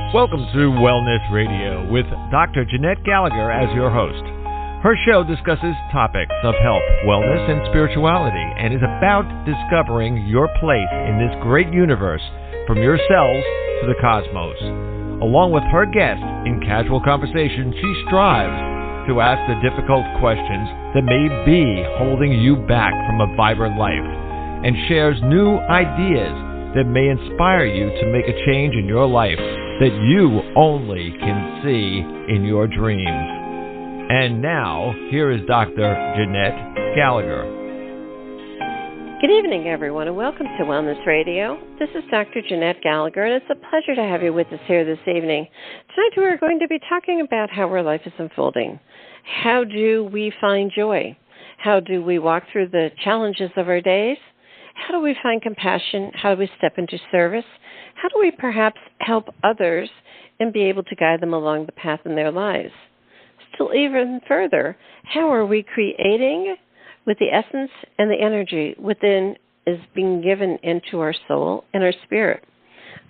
Welcome to Wellness Radio with Dr. Jeanette Gallagher as your host. Her show discusses topics of health, wellness, and spirituality and is about discovering your place in this great universe from your cells to the cosmos. Along with her guests in casual conversation, she strives to ask the difficult questions that may be holding you back from a vibrant life and shares new ideas that may inspire you to make a change in your life that you only can see in your dreams. And now, here is Dr. Jeanette Gallagher. Good evening, everyone, and welcome to Wellness Radio. This is Dr. Jeanette Gallagher, and it's a pleasure to have you with us here this evening. Tonight, we're going to be talking about how our life is unfolding. How do we find joy? How do we walk through the challenges of our days? How do we find compassion? How do we step into service? How do we perhaps help others and be able to guide them along the path in their lives? Still even further, how are we creating with the essence and the energy within is being given into our soul and our spirit?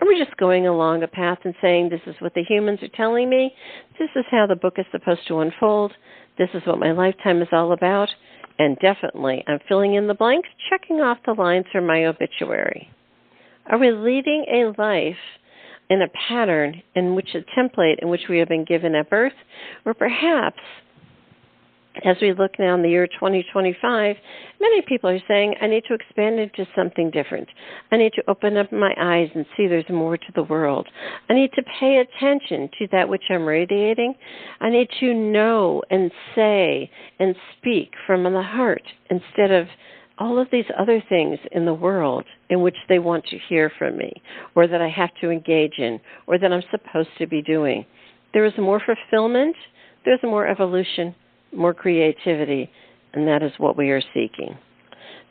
Are we just going along a path and saying, this is what the humans are telling me, this is how the book is supposed to unfold, this is what my lifetime is all about, and definitely I'm filling in the blanks, checking off the lines from my obituary? Are we leading a life in a pattern in which a template in which we have been given at birth, or perhaps as we look now in the year 2025, many people are saying, I need to expand into something different. I need to open up my eyes and see there's more to the world. I need to pay attention to that which I'm radiating. I need to know and say and speak from the heart instead of all of these other things in the world in which they want to hear from me, or that I have to engage in, or that I'm supposed to be doing. There is more fulfillment, there's more evolution, more creativity, and that is what we are seeking.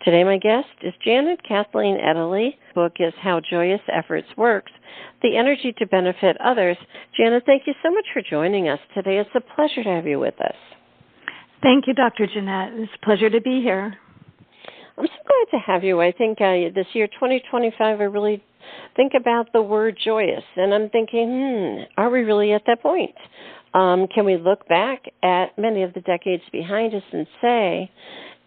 Today my guest is Janet Ettele. The book is How Joyous Effort Works, The Energy to Benefit Others. Janet, thank you so much for joining us today. It's a pleasure to have you with us. Thank you, Dr. Jeanette. It's a pleasure to be here. I'm so glad to have you. I think this year, 2025, I really think about the word joyous, and I'm thinking, are we really at that point? Can we look back at many of the decades behind us and say,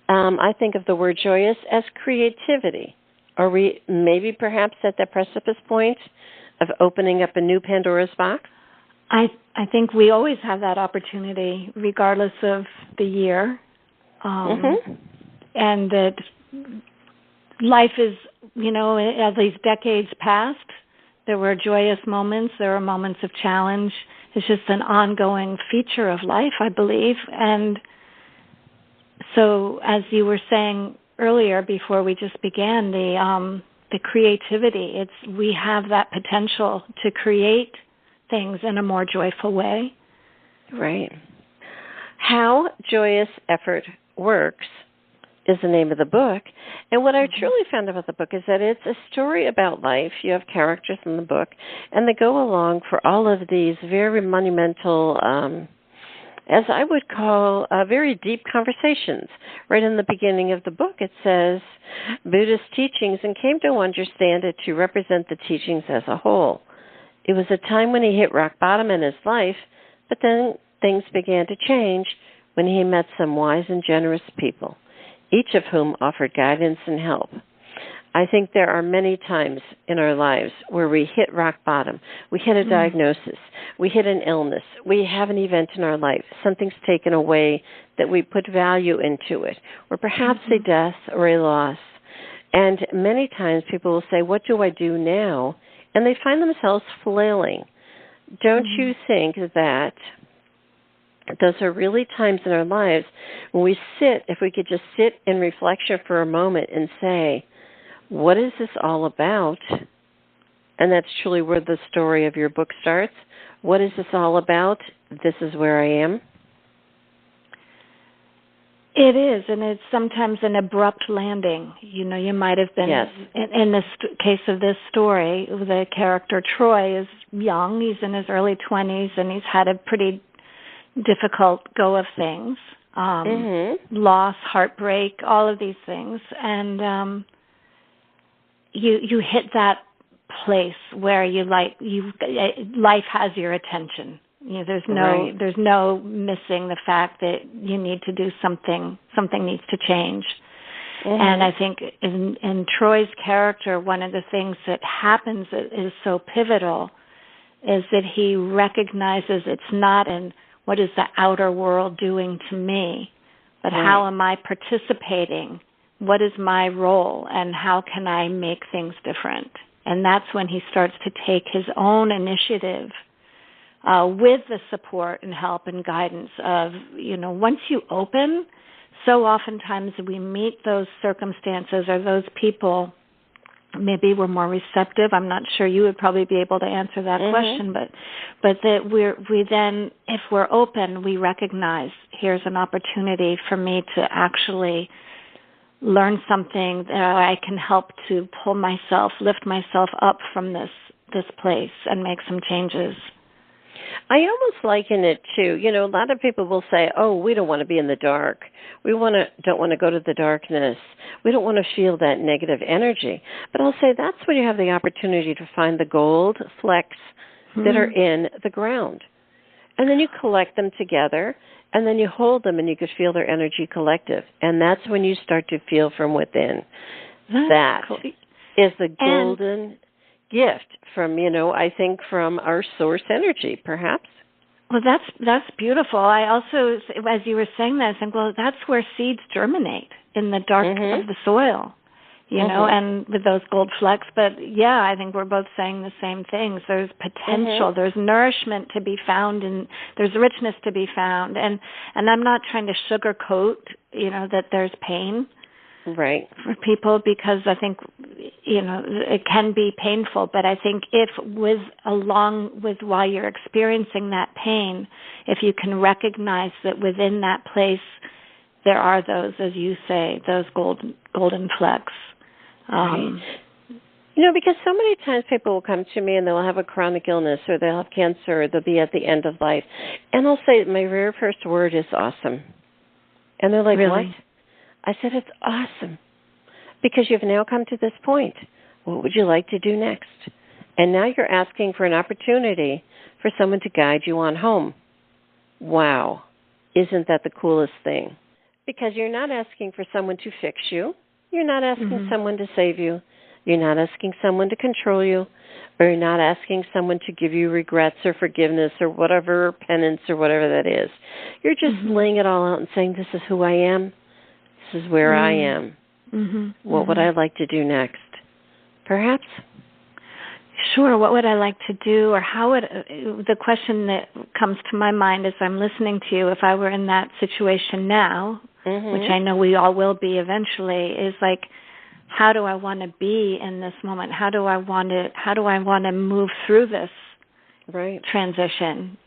I think of the word joyous as creativity. Are we maybe perhaps at that precipice point of opening up a new Pandora's box? I think we always have that opportunity, regardless of the year. And that life is, as these decades passed, there were joyous moments, there were moments of challenge. It's just an ongoing feature of life, I believe. And so, as you were saying earlier, before we just began, the creativity, we have that potential to create things in a more joyful way. Right. How Joyous Effort Works is the name of the book. And what I truly found about the book is that it's a story about life. You have characters in the book, and they go along for all of these very monumental, as I would call, very deep conversations. Right in the beginning of the book, it says, Buddhist teachings, and came to understand it to represent the teachings as a whole. It was a time when he hit rock bottom in his life, but then things began to change when he met some wise and generous people, each of whom offered guidance and help. I think there are many times in our lives where we hit rock bottom. We hit a diagnosis. We hit an illness. We have an event in our life. Something's taken away that we put value into it, or perhaps a death or a loss. And many times people will say, what do I do now? And they find themselves flailing. Don't you think that those are really times in our lives when we sit, if we could just sit in reflection for a moment and say, what is this all about? And that's truly where the story of your book starts. What is this all about? This is where I am. It is, and it's sometimes an abrupt landing. You might have been, in this case of this story, the character Troy is young. He's in his early 20s, and he's had a pretty difficult go of things, loss, heartbreak, all of these things. And you hit that place where life has your attention. There's no missing the fact that you need to do something needs to change. Mm-hmm. And I think in Troy's character, one of the things that happens that is so pivotal is that he recognizes it's not in what is the outer world doing to me, but how am I participating? What is my role, and how can I make things different? And that's when he starts to take his own initiative with the support and help and guidance of, once you open, so oftentimes we meet those circumstances or those people, maybe we're more receptive. I'm not sure you would probably be able to answer that question, but that we then, if we're open, we recognize here's an opportunity for me to actually learn something that I can help to lift myself up from this place and make some changes. I almost liken it to, a lot of people will say, oh, we don't want to be in the dark. We don't want to go to the darkness. We don't want to feel that negative energy. But I'll say that's when you have the opportunity to find the gold flecks that are in the ground. And then you collect them together, and then you hold them, and you could feel their energy collective. And that's when you start to feel from within. That is the golden gift from, I think from our source energy, perhaps. Well, that's beautiful. I also, as you were saying that, I think, well, that's where seeds germinate, in the dark of the soil, and with those gold flecks. But, yeah, I think we're both saying the same things. There's potential. There's nourishment to be found, and there's richness to be found. And I'm not trying to sugarcoat, that there's pain. Right. For people, because I think, it can be painful, but I think while you're experiencing that pain, if you can recognize that within that place there are those, as you say, those golden flecks. Right. Because so many times people will come to me and they'll have a chronic illness, or they'll have cancer, or they'll be at the end of life, and I'll say my very first word is awesome. And they're like, really? What? I said, it's awesome, because you've now come to this point. What would you like to do next? And now you're asking for an opportunity for someone to guide you on home. Wow. Isn't that the coolest thing? Because you're not asking for someone to fix you. You're not asking someone to save you. You're not asking someone to control you. Or you're not asking someone to give you regrets or forgiveness or whatever, penance or whatever that is. You're just laying it all out and saying, this is who I am. This is where I am. What would I like to do next? Perhaps? Sure. What would I like to do, or how would the question that comes to my mind as I'm listening to you, if I were in that situation now, which I know we all will be eventually, is like, how do I want to be in this moment? How do I want to move through this transition?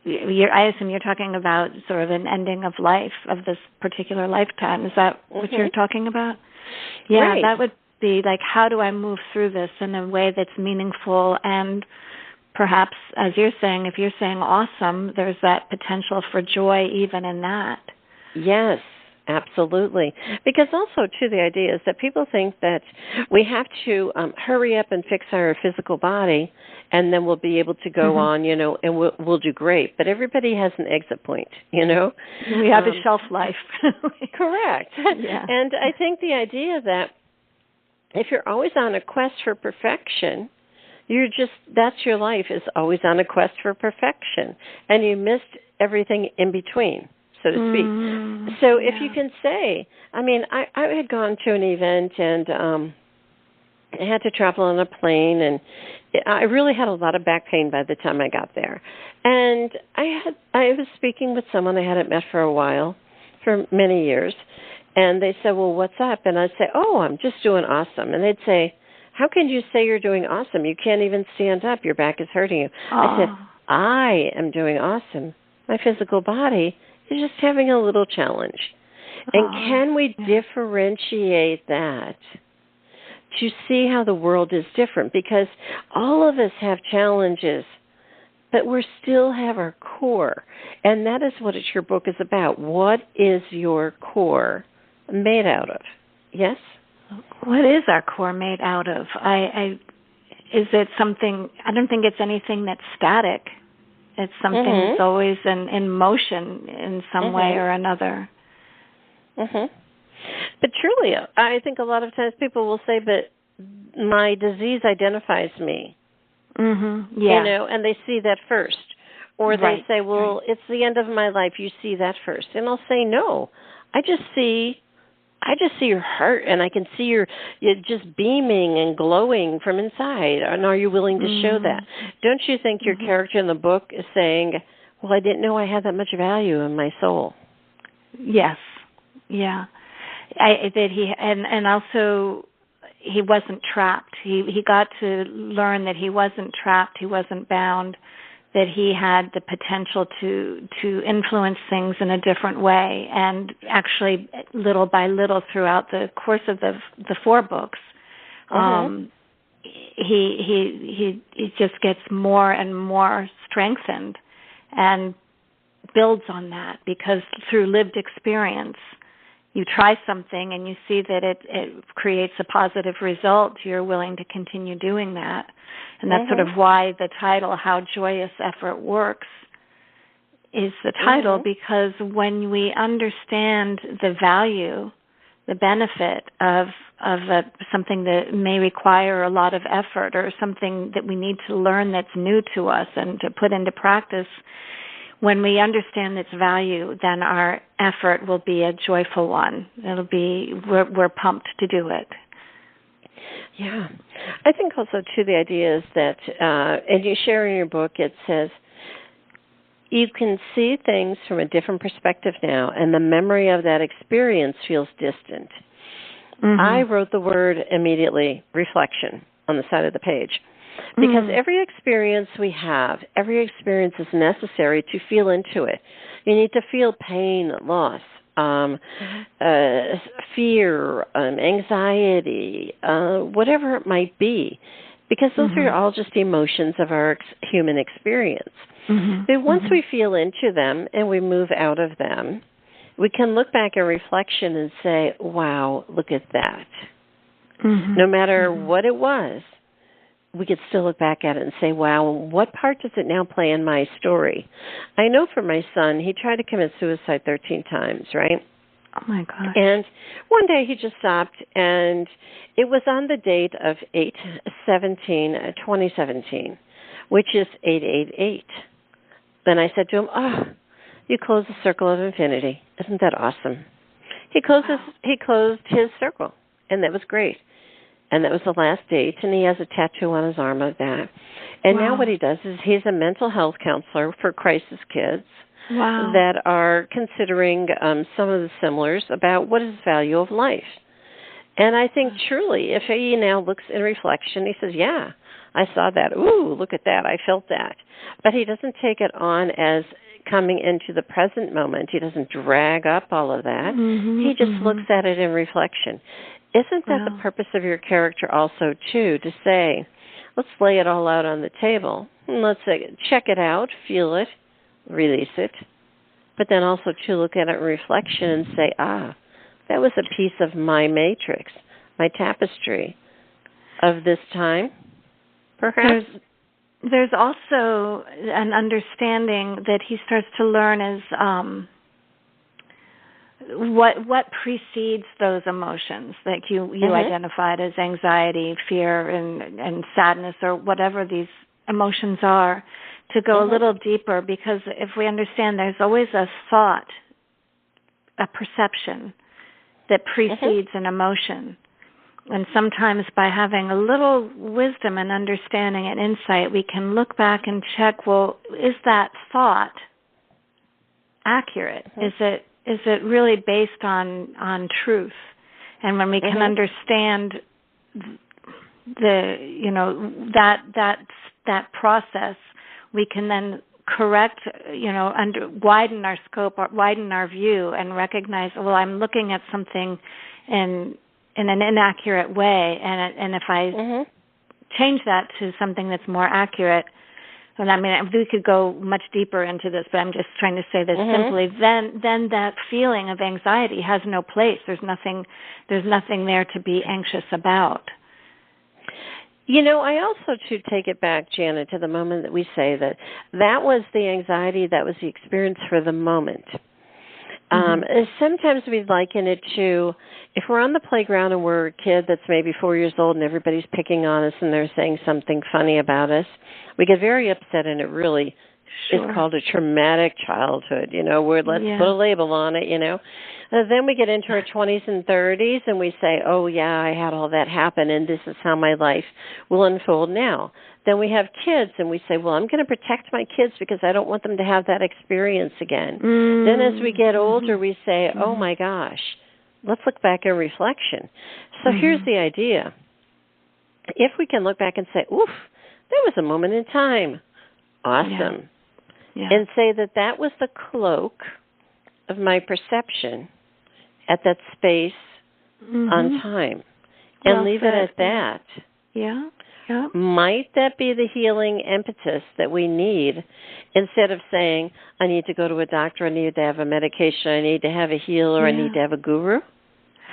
I assume you're talking about sort of an ending of life, of this particular lifetime. Is that what you're talking about? Yeah, that would be like, how do I move through this in a way that's meaningful? And perhaps, as you're saying, if you're saying awesome, there's that potential for joy even in that. Yes, absolutely. Because also, too, the idea is that people think that we have to hurry up and fix our physical body, and then we'll be able to go on, and we'll do great. But everybody has an exit point, We have a shelf life. Correct. Yeah. And I think the idea that if you're always on a quest for perfection, that's your life, is always on a quest for perfection. And you missed everything in between, so to speak. So if you can say, I had gone to an event, and I had to travel on a plane, and I really had a lot of back pain by the time I got there. And I was speaking with someone I hadn't met for a while, for many years, and they said, well, what's up? And I'd say, oh, I'm just doing awesome. And they'd say, how can you say you're doing awesome? You can't even stand up. Your back is hurting you. I said, I am doing awesome. My physical body is just having a little challenge. And can we differentiate that to see how the world is different? Because all of us have challenges, but we still have our core. And that is what your book is about. What is your core made out of? Yes? What is our core made out of? Is it something? I don't think it's anything that's static. It's something that's always in motion in some way or another. But truly, I think a lot of times people will say, "But my disease identifies me." Yeah. And they see that first. Or they say, "Well, it's the end of my life. You see that first." And I'll say, "No, I just see your heart, and I can see you're just beaming and glowing from inside. And are you willing to show that?" Don't you think your character in the book is saying, "Well, I didn't know I had that much value in my soul"? Yes. Yeah. And also he wasn't trapped. He got to learn that he wasn't trapped. He wasn't bound. That he had the potential to influence things in a different way, and actually, little by little, throughout the course of the 4 books, he just gets more and more strengthened, and builds on that, because through lived experience, you try something and you see that it creates a positive result, you're willing to continue doing that. And that's sort of why the title, How Joyous Effort Works, is the title, because when we understand the value, the benefit of something that may require a lot of effort, or something that we need to learn that's new to us and to put into practice, when we understand its value, then our effort will be a joyful one. It'll be, we're pumped to do it. Yeah. I think also, too, the idea is that, and you share in your book, it says, you can see things from a different perspective now, and the memory of that experience feels distant. I wrote the word immediately, reflection, on the side of the page. Because every experience we have, every experience is necessary to feel into it. You need to feel pain, loss, fear, anxiety, whatever it might be, because those are all just emotions of our human experience. But once we feel into them and we move out of them, we can look back in reflection and say, wow, look at that. No matter what it was, we could still look back at it and say, wow, what part does it now play in my story? I know for my son, he tried to commit suicide 13 times, right? Oh, my gosh. And one day he just stopped, and it was on the date of 8/17/2017, which is 888. Then I said to him, you closed the circle of infinity. Isn't that awesome? He closed his circle, and that was great. And that was the last date, and he has a tattoo on his arm of that. And now what he does is he's a mental health counselor for crisis kids that are considering some of the similars about what is the value of life. And I think truly, if he now looks in reflection, he says, yeah, I saw that. Ooh, look at that. I felt that. But he doesn't take it on as coming into the present moment. He doesn't drag up all of that. He just looks at it in reflection. Isn't that the purpose of your character also, too, to say, let's lay it all out on the table, and let's check it out, feel it, release it, but then also to look at it in reflection and say, that was a piece of my matrix, my tapestry of this time, perhaps? There's also an understanding that he starts to learn as what precedes those emotions, like you identified as anxiety, fear, and sadness, or whatever these emotions are, to go a little deeper, because if we understand there's always a thought, a perception that precedes an emotion. And sometimes by having a little wisdom and understanding and insight, we can look back and check, well, is that thought accurate? Is it really based on truth? And when we can understand that process, we can then correct, widen our scope, widen our view, and recognize, well, I'm looking at something in an inaccurate way, and if I change that to something that's more accurate, and I mean, we could go much deeper into this, but I'm just trying to say this simply, then that feeling of anxiety has no place. There's nothing there to be anxious about. You know, I also, to take it back, Janet, to the moment that we say that was the anxiety, that was the experience for the moment. Sometimes we liken it to, if we're on the playground and we're a kid that's maybe 4 years old and everybody's picking on us and they're saying something funny about us, we get very upset, and it really is called a traumatic childhood, you know, where let's put a label on it, you know. Then we get into our 20s and 30s and we say, oh, yeah, I had all that happen, and this is how my life will unfold now. Then we have kids, and we say, well, I'm going to protect my kids because I don't want them to have that experience again. Then as we get older, we say, oh, my gosh, let's look back in reflection. So here's the idea. If we can look back and say, oof, that was a moment in time. Awesome. Yeah. And say that was the cloak of my perception at that space on time. And leave it at that. Yeah. Might that be the healing impetus that we need, instead of saying, I need to go to a doctor, I need to have a medication, I need to have a healer, I need to have a guru?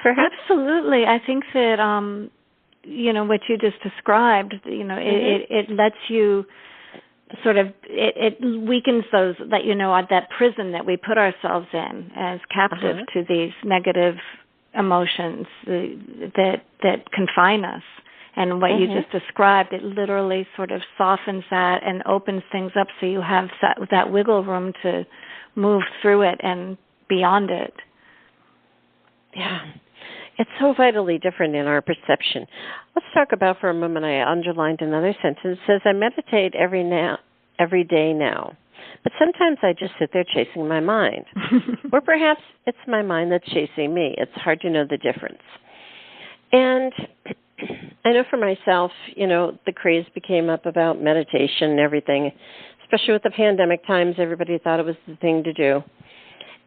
Perhaps? Absolutely. I think that, you know, what you just described, you know, it lets you sort of, it weakens those, that, you know, that prison that we put ourselves in as captive to these negative emotions that confine us. And what you just described, it literally sort of softens that and opens things up so you have that wiggle room to move through it and beyond it. Yeah. It's so vitally different in our perception. Let's talk about for a moment, I underlined another sentence. It says, I meditate every day now. But sometimes I just sit there chasing my mind. Or perhaps it's my mind that's chasing me. It's hard to know the difference. And I know for myself, you know, the craze became up about meditation and everything, especially with the pandemic times. Everybody thought it was the thing to do.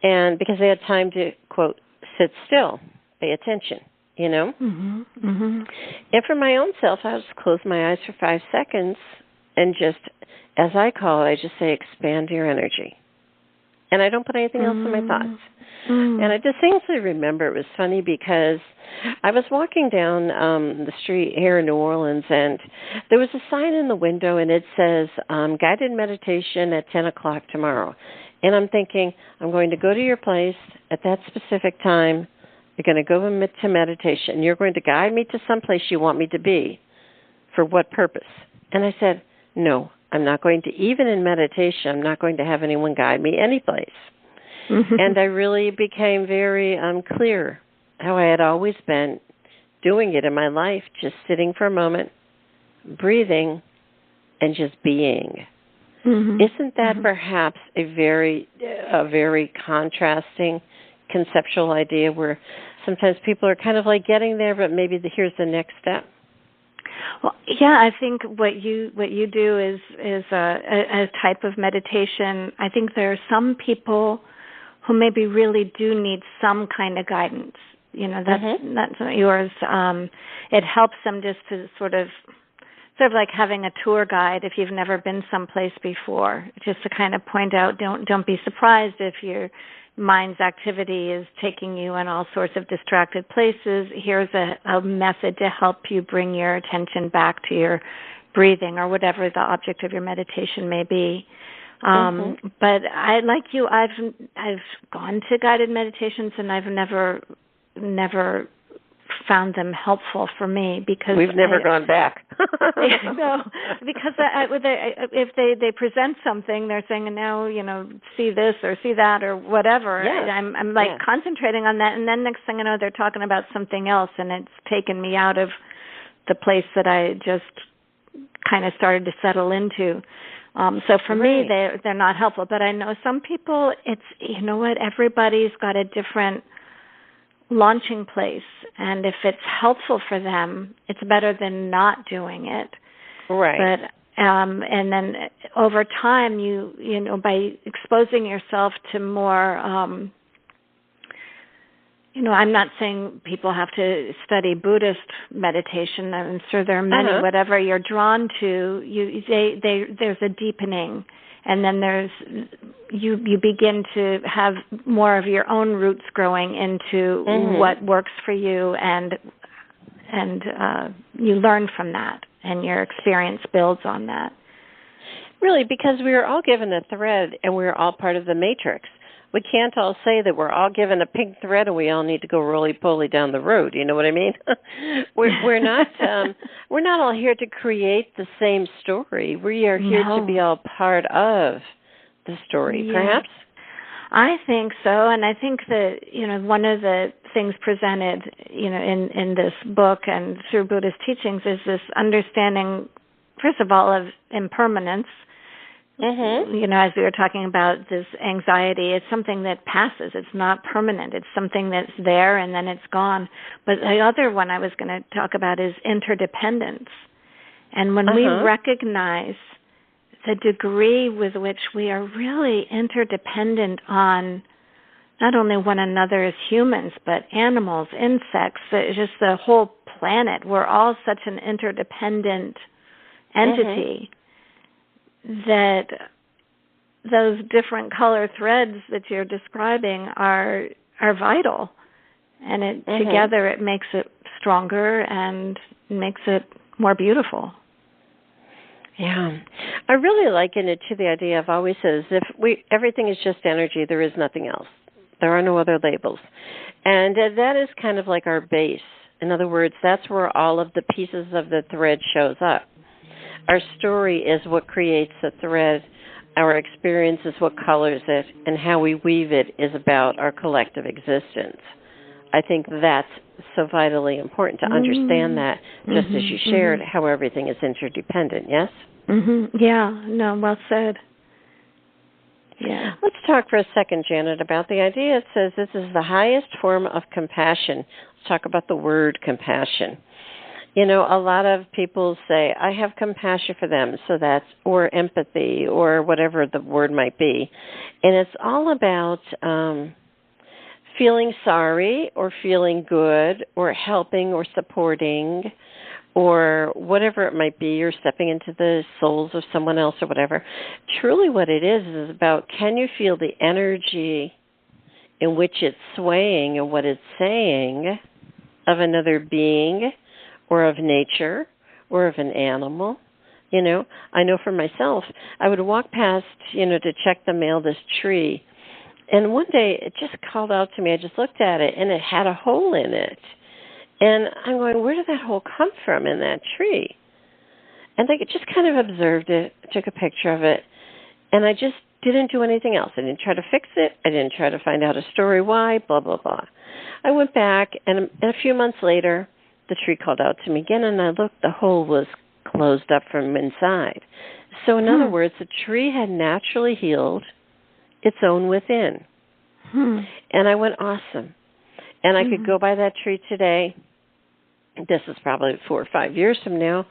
And because they had time to, quote, sit still, pay attention, you know. And for my own self, I just close my eyes for 5 seconds and just, as I call it, I just say, expand your energy. And I don't put anything else in my thoughts. And I distinctly remember, it was funny because I was walking down the street here in New Orleans, and there was a sign in the window, and it says, guided meditation at 10 o'clock tomorrow. And I'm thinking, I'm going to go to your place at that specific time. You're going to go to meditation. You're going to guide me to some place you want me to be. For what purpose? And I said, no, I'm not going to, even in meditation, I'm not going to have anyone guide me anyplace. And I really became very clear how I had always been doing it in my life, just sitting for a moment, breathing, and just being. Isn't that perhaps a very contrasting conceptual idea where sometimes people are kind of like getting there, but maybe here's the next step? Well, yeah, I think what you do is a type of meditation. I think there are some people who maybe really do need some kind of guidance. You know, that's yours. It helps them just to sort of like having a tour guide if you've never been someplace before, just to kind of point out, don't be surprised if your mind's activity is taking you in all sorts of distracted places. Here's a method to help you bring your attention back to your breathing or whatever the object of your meditation may be. But I, like you, I've gone to guided meditations, and I've never found them helpful for me because we've never gone back. No, because if they present something, they're saying, now, you know, see this or see that or whatever. Yes. I'm like concentrating on that, and then next thing I know, they're talking about something else, and it's taken me out of the place that I just kind of started to settle into. So for me, they're not helpful. But I know some people, it's, you know what, everybody's got a different launching place, and if it's helpful for them, it's better than not doing it. Right. But and then over time, you know, by exposing yourself to more I'm not saying people have to study Buddhist meditation. I'm sure there are many. Whatever you're drawn to, there's a deepening, and then you begin to have more of your own roots growing into what works for you, and you learn from that, and your experience builds on that. Really, because we are all given a thread, and we're all part of the matrix. We can't all say that we're all given a pink thread and we all need to go roly-poly down the road. You know what I mean? we're not all here to create the same story. We are here to be all part of the story, perhaps? I think so, and I think that, one of the things presented, in this book and through Buddhist teachings is this understanding, first of all, of impermanence. As we were talking about this anxiety, it's something that passes. It's not permanent. It's something that's there and then it's gone. But the other one I was going to talk about is interdependence. And when we recognize the degree with which we are really interdependent on not only one another as humans, but animals, insects, just the whole planet. We're all such an interdependent entity. That those different color threads that you're describing are vital, and together it makes it stronger and makes it more beautiful. Yeah, I really liken it to the idea I've always said: everything is just energy. There is nothing else. There are no other labels, and that is kind of like our base. In other words, that's where all of the pieces of the thread shows up. Our story is what creates the thread. Our experience is what colors it, and how we weave it is about our collective existence. I think that's so vitally important to understand that, just as you shared, how everything is interdependent, yes? Yeah, no, well said. Yeah. Let's talk for a second, Janet, about the idea. It says this is the highest form of compassion. Let's talk about the word compassion. A lot of people say, I have compassion for them, or empathy, or whatever the word might be. And it's all about feeling sorry, or feeling good, or helping, or supporting, or whatever it might be, or stepping into the souls of someone else, or whatever. Truly what it is about, can you feel the energy in which it's swaying and what it's saying of another being, or of nature, or of an animal? I know for myself, I would walk past, to check the mail, this tree, and one day it just called out to me. I just looked at it, and it had a hole in it. And I'm going, where did that hole come from in that tree? And I just kind of observed it, took a picture of it, and I just didn't do anything else. I didn't try to fix it. I didn't try to find out a story why, blah, blah, blah. I went back, and a few months later, the tree called out to me again, and I looked, the hole was closed up from inside. So in other words, the tree had naturally healed its own within. And I went, awesome. And I could go by that tree today. This is probably 4 or 5 years from now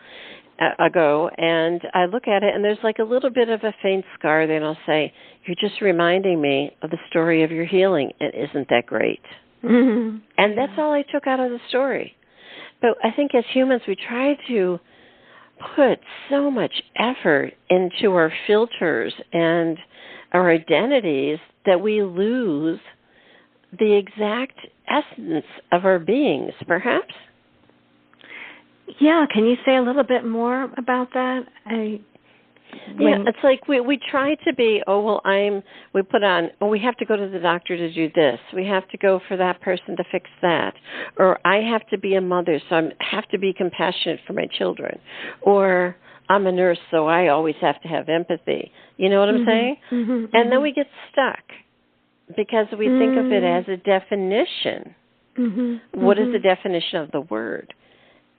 ago, and I look at it, and there's like a little bit of a faint scar there, and I'll say, you're just reminding me of the story of your healing, and isn't that great? And that's all I took out of the story. But I think as humans, we try to put so much effort into our filters and our identities that we lose the exact essence of our beings, perhaps? Yeah, can you say a little bit more about that? It's like we try to be, we have to go to the doctor to do this. We have to go for that person to fix that. Or I have to be a mother, so I have to be compassionate for my children. Or I'm a nurse, so I always have to have empathy. You know what I'm saying? And then we get stuck because we think of it as a definition. What is the definition of the word?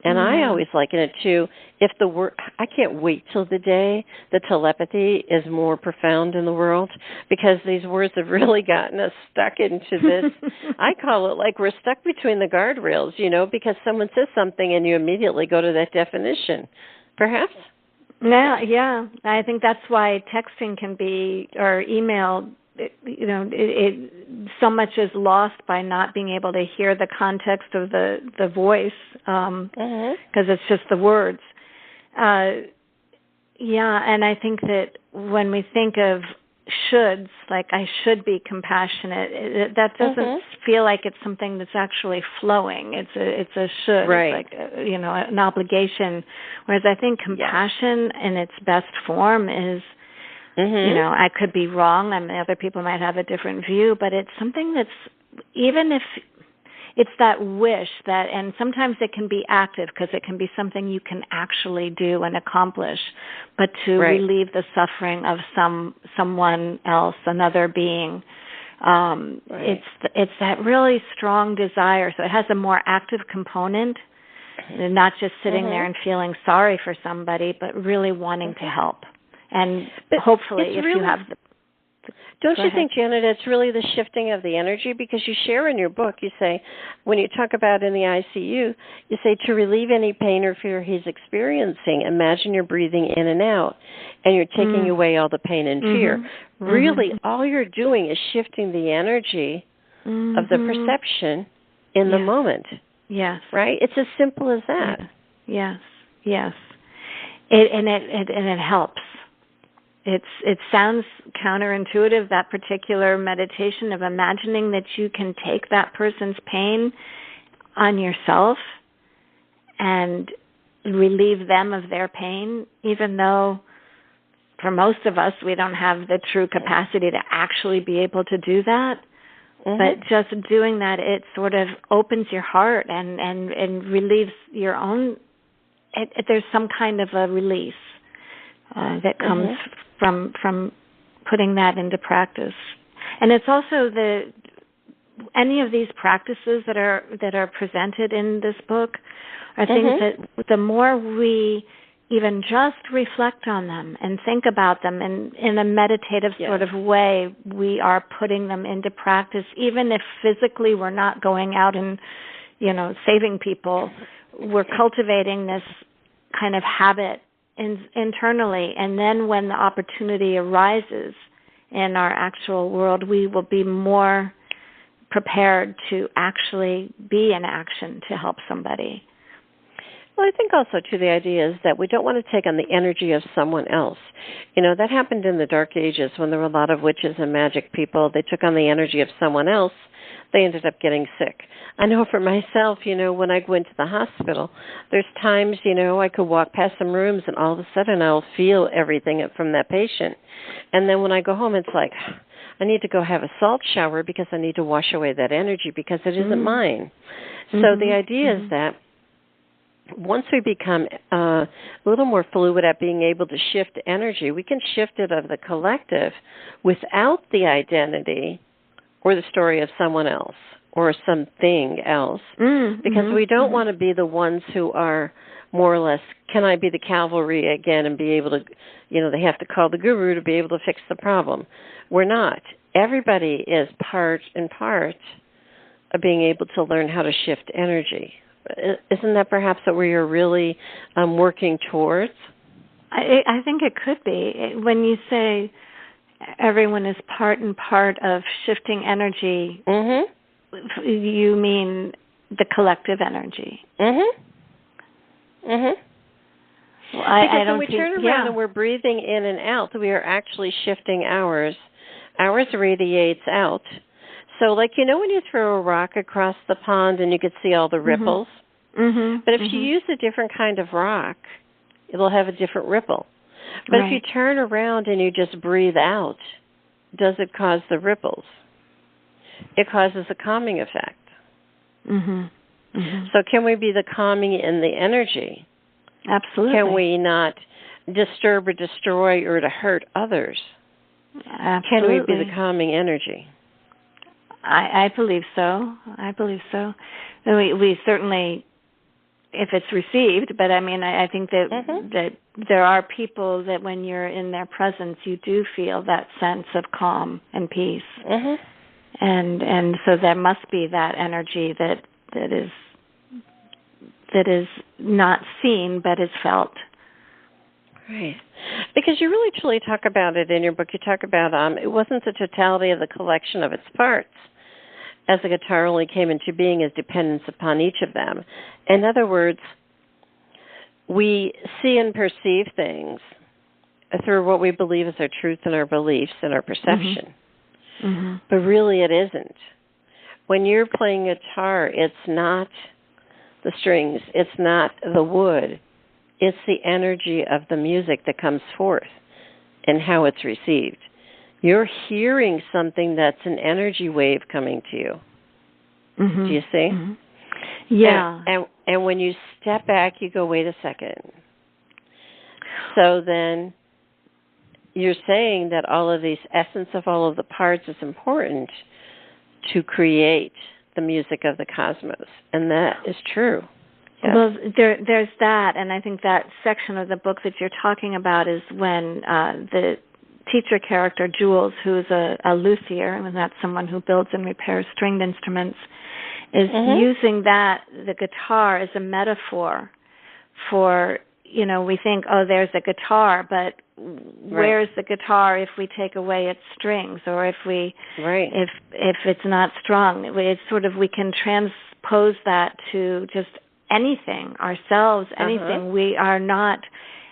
And I always liken it to, if the word, I can't wait till the day the telepathy is more profound in the world, because these words have really gotten us stuck into this. I call it like we're stuck between the guardrails, because someone says something and you immediately go to that definition. Perhaps? Yeah. I think that's why texting can be, or email so much is lost by not being able to hear the context of the voice, because it's just the words. And I think that when we think of shoulds, like I should be compassionate, that doesn't feel like it's something that's actually flowing. It's a should, right. It's like an obligation. Whereas I think compassion in its best form is, I could be wrong, and other people might have a different view, but it's something that's, even if it's that wish that, and sometimes it can be active because it can be something you can actually do and accomplish, but to relieve the suffering of someone else, another being. It's that really strong desire. So it has a more active component, not just sitting there and feeling sorry for somebody, but really wanting to help. And hopefully, if you have the... Don't you think, Janet, it's really the shifting of the energy? Because you share in your book, you say, when you talk about in the ICU, you say to relieve any pain or fear he's experiencing, imagine you're breathing in and out, and you're taking away all the pain and fear. Really, all you're doing is shifting the energy of the perception in the moment. Yes. Right? It's as simple as that. Yes. It helps. It sounds counterintuitive, that particular meditation of imagining that you can take that person's pain on yourself and relieve them of their pain, even though for most of us we don't have the true capacity to actually be able to do that. But just doing that, it sort of opens your heart and relieves your own. There's some kind of a release that comes from putting that into practice. And it's also any of these practices that are presented in this book are things that the more we even just reflect on them and think about them in a meditative sort of way, we are putting them into practice, even if physically we're not going out and, saving people. We're cultivating this kind of habit internally, and then when the opportunity arises in our actual world, we will be more prepared to actually be in action to help somebody. Well, I think also, too, the idea is that we don't want to take on the energy of someone else. That happened in the Dark Ages when there were a lot of witches and magic people. They took on the energy of someone else. They ended up getting sick. I know for myself, when I go into the hospital, there's times, I could walk past some rooms and all of a sudden I'll feel everything from that patient. And then when I go home, it's like, I need to go have a salt shower because I need to wash away that energy because it isn't mine. So the idea is that once we become a little more fluid at being able to shift energy, we can shift it of the collective without the identity or the story of someone else or something else, because we don't want to be the ones who are more or less, can I be the cavalry again and be able to, they have to call the guru to be able to fix the problem. We're not. Everybody is part and part of being able to learn how to shift energy. Isn't that perhaps what we are really working towards? I think it could be. When you say everyone is part and part of shifting energy, you mean the collective energy. Well, because when we turn around and we're breathing in and out, we are actually shifting ours. Ours radiates out. So, when you throw a rock across the pond and you can see all the ripples, but if you use a different kind of rock, it'll have a different ripple. But if you turn around and you just breathe out, does it cause the ripples? It causes a calming effect. So can we be the calming in the energy? Absolutely. Can we not disturb or destroy or to hurt others? Absolutely. Can we be the calming energy? I believe so. We certainly, if it's received, but I think that there are people that when you're in their presence, you do feel that sense of calm and peace. And so there must be that energy that is not seen but is felt. Right. Because you really truly talk about it in your book. You talk about it wasn't the totality of the collection of its parts, as the guitar only came into being as dependence upon each of them. In other words, we see and perceive things through what we believe is our truth and our beliefs and our perception. Mm-hmm. But really it isn't. When you're playing guitar, it's not the strings, it's not the wood, it's the energy of the music that comes forth and how it's received. You're hearing something that's an energy wave coming to you. Mm-hmm. Do you see? Mm-hmm. Yeah. And when you step back, you go, wait a second. So then you're saying that all of these essence of all of the parts is important to create the music of the cosmos. And that is true. Yes. Well, there's that, and I think that section of the book that you're talking about is when the teacher character, Jules, who's a luthier, and that's someone who builds and repairs stringed instruments, is using the guitar as a metaphor for, we think, oh, there's a guitar, but where's the guitar if we take away its strings, or if it's not strung? It's sort of, we can transpose that to just anything, ourselves, anything. We are not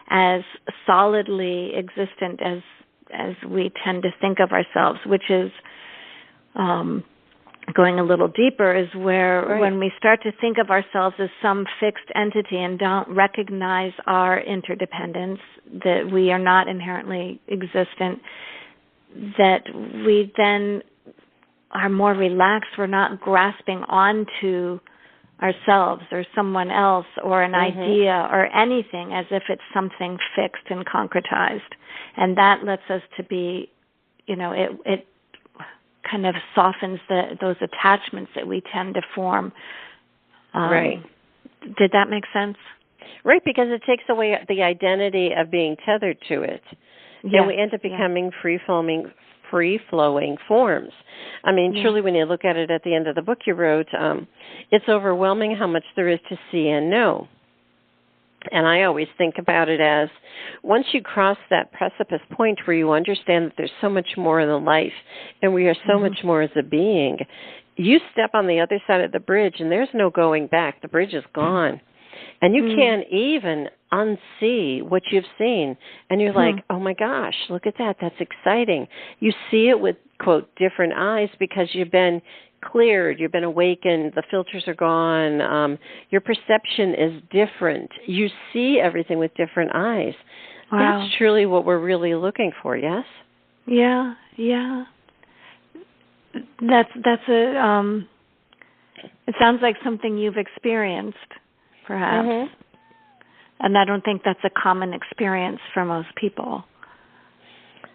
as solidly existent as we tend to think of ourselves, which is going a little deeper, is where when we start to think of ourselves as some fixed entity and don't recognize our interdependence, that we are not inherently existent, that we then are more relaxed. We're not grasping onto ourselves or someone else or an idea or anything as if it's something fixed and concretized. And that lets us to be, it kind of softens those attachments that we tend to form. Did that make sense? Right, because it takes away the identity of being tethered to it. Yeah. And we end up becoming free-flowing forms. I mean, truly, when you look at it at the end of the book you wrote, it's overwhelming how much there is to see and know. And I always think about it as, once you cross that precipice point where you understand that there's so much more than life and we are so much more as a being, you step on the other side of the bridge and there's no going back. The bridge is gone. And you can't even unsee what you've seen. And you're like, oh, my gosh, look at that. That's exciting. You see it with, quote, different eyes because you've been cleared, you've been awakened, the filters are gone, your perception is different. You see everything with different eyes. Wow. That's truly what we're really looking for, yes? Yeah. That's it sounds like something you've experienced, perhaps. And I don't think that's a common experience for most people.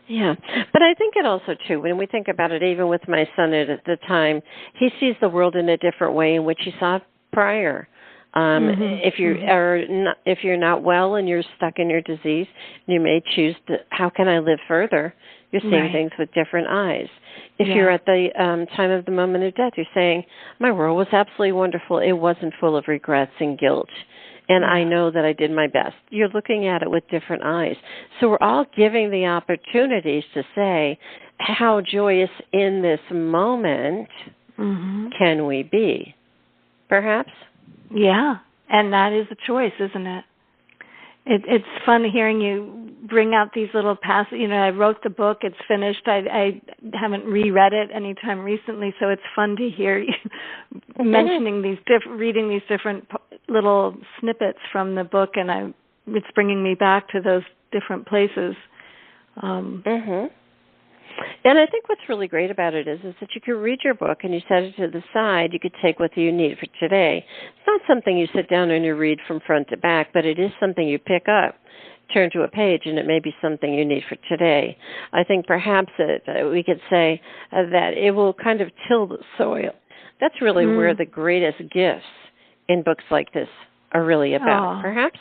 Yeah, but I think it also, too, when we think about it, even with my son at the time, he sees the world in a different way in which he saw it prior. If you're not well and you're stuck in your disease, you may choose to, how can I live further? You're seeing things with different eyes. If you're at the time of the moment of death, you're saying, my world was absolutely wonderful. It wasn't full of regrets and guilt. And I know that I did my best. You're looking at it with different eyes. So we're all giving the opportunities to say, how joyous in this moment can we be? Perhaps? Yeah, and that is a choice, isn't it? It's fun hearing you bring out these little passages. I wrote the book. It's finished. I haven't reread it anytime recently, so it's fun to hear you mentioning reading these different little snippets from the book, and it's bringing me back to those different places. And I think what's really great about it is that you can read your book and you set it to the side. You could take what you need for today. It's not something you sit down and you read from front to back, but it is something you pick up, turn to a page, and it may be something you need for today. I think perhaps we could say that it will kind of till the soil. That's really where the greatest gifts in books like this are really about, perhaps?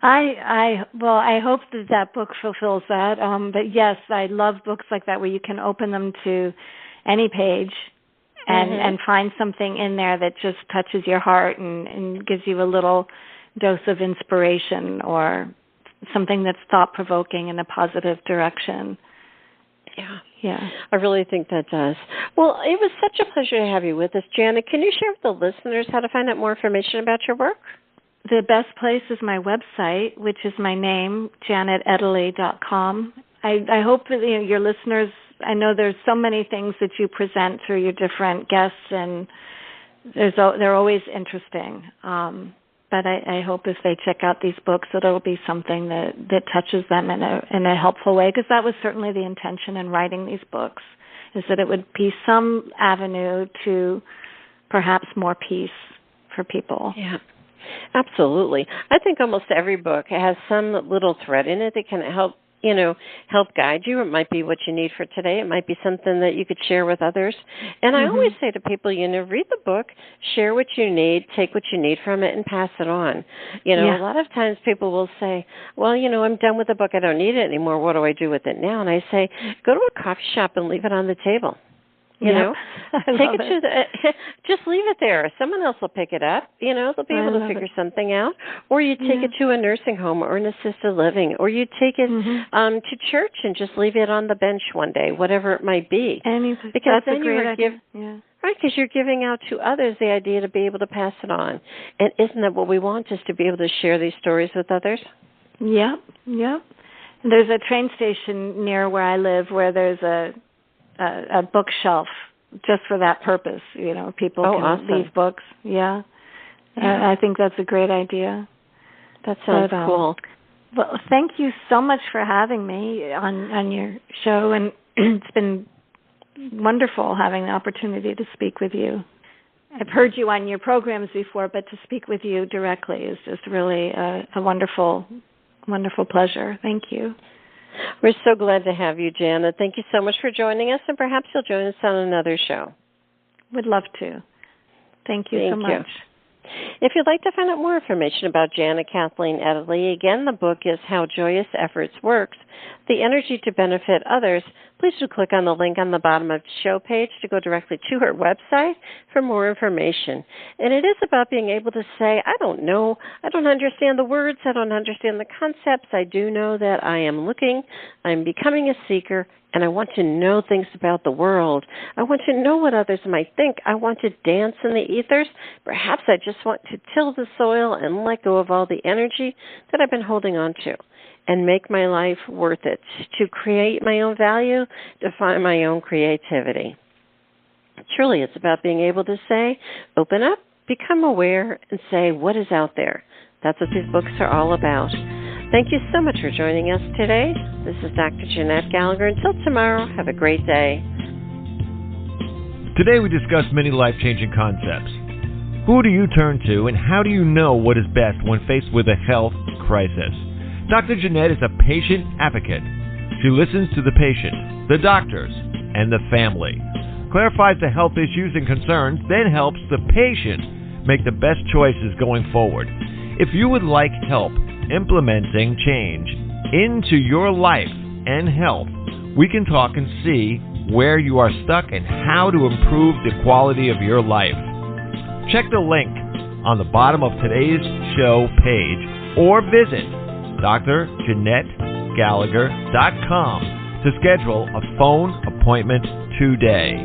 I hope that book fulfills that. But yes, I love books like that where you can open them to any page and find something in there that just touches your heart and gives you a little dose of inspiration or something that's thought-provoking in a positive direction. Yeah. I really think that does. Well, it was such a pleasure to have you with us, Janet. Can you share with the listeners how to find out more information about your work? The best place is my website, which is my name, JanetEttele.com. I hope that your listeners, I know there's so many things that you present through your different guests, and they're always interesting. But I hope if they check out these books that it'll be something that touches them in a helpful way, because that was certainly the intention in writing these books, is that it would be some avenue to perhaps more peace for people. Yeah, absolutely. I think almost every book has some little thread in it that can help guide you. It might be what you need for today. It might be something that you could share with others. And I always say to people, read the book, share what you need, take what you need from it, and pass it on. A lot of times people will say, well, I'm done with the book. I don't need it anymore. What do I do with it now? And I say, go to a coffee shop and leave it on the table. Take it to just leave it there. Someone else will pick it up. They'll be able to figure something out. Or you take it to a nursing home or an assisted living, or you take it to church and just leave it on the bench one day, whatever it might be. Because that's a great idea. Right, because you're giving out to others the idea to be able to pass it on. And isn't that what we want, is to be able to share these stories with others? Yep. There's a train station near where I live where there's a bookshelf just for that purpose. People can leave books. Yeah. I think that's a great idea. That sounds cool. Well, thank you so much for having me on your show, and it's been wonderful having the opportunity to speak with you. I've heard you on your programs before, but to speak with you directly is just really a wonderful, wonderful pleasure. Thank you. We're so glad to have you, Janet. Thank you so much for joining us, and perhaps you'll join us on another show. Would love to. Thank you so much. If you'd like to find out more information about Janet Kathleen Ettele, again, the book is How Joyous Efforts Works, The Energy to Benefit Others. Please do click on the link on the bottom of the show page to go directly to her website for more information. And it is about being able to say, I don't know, I don't understand the words, I don't understand the concepts. I do know that I am looking, I'm becoming a seeker, and I want to know things about the world. I want to know what others might think. I want to dance in the ethers. Perhaps I just want to till the soil and let go of all the energy that I've been holding on to and make my life worth it, to create my own value, define my own creativity. Truly, it's about being able to say, open up, become aware, and say, what is out there? That's what these books are all about. Thank you so much for joining us today. This is Dr. Jeanette Gallagher. Until tomorrow, have a great day. Today we discussed many life-changing concepts. Who do you turn to, and how do you know what is best when faced with a health crisis? Dr. Jeanette is a patient advocate. She listens to the patient, the doctors, and the family, clarifies the health issues and concerns, then helps the patient make the best choices going forward. If you would like help implementing change into your life and health, we can talk and see where you are stuck and how to improve the quality of your life. Check the link on the bottom of today's show page or visit drjeanettgallagher.com to schedule a phone appointment today.